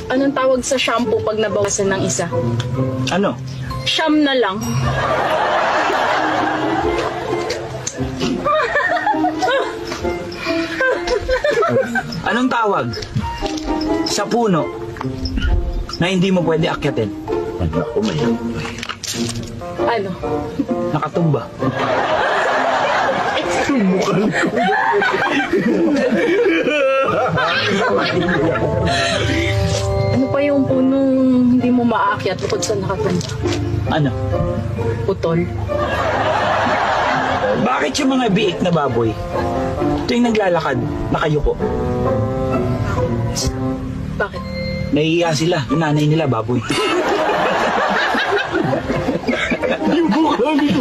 Anong tawag sa shampoo pag nabawasan ng isa? Ano? Siyam na lang. Anong tawag sa puno na hindi mo pwede akyatin? Ako, may Ano? Nakatumba. Ano pa yung punong hindi mo maakyat bukod sa nakatumba? Ano? Putol. Bakit yung mga biik na baboy tuwing naglalakad, nakayuko? Bakit? Nahihiya sila. Yung nanay nila, baboy. Yung mukha nito.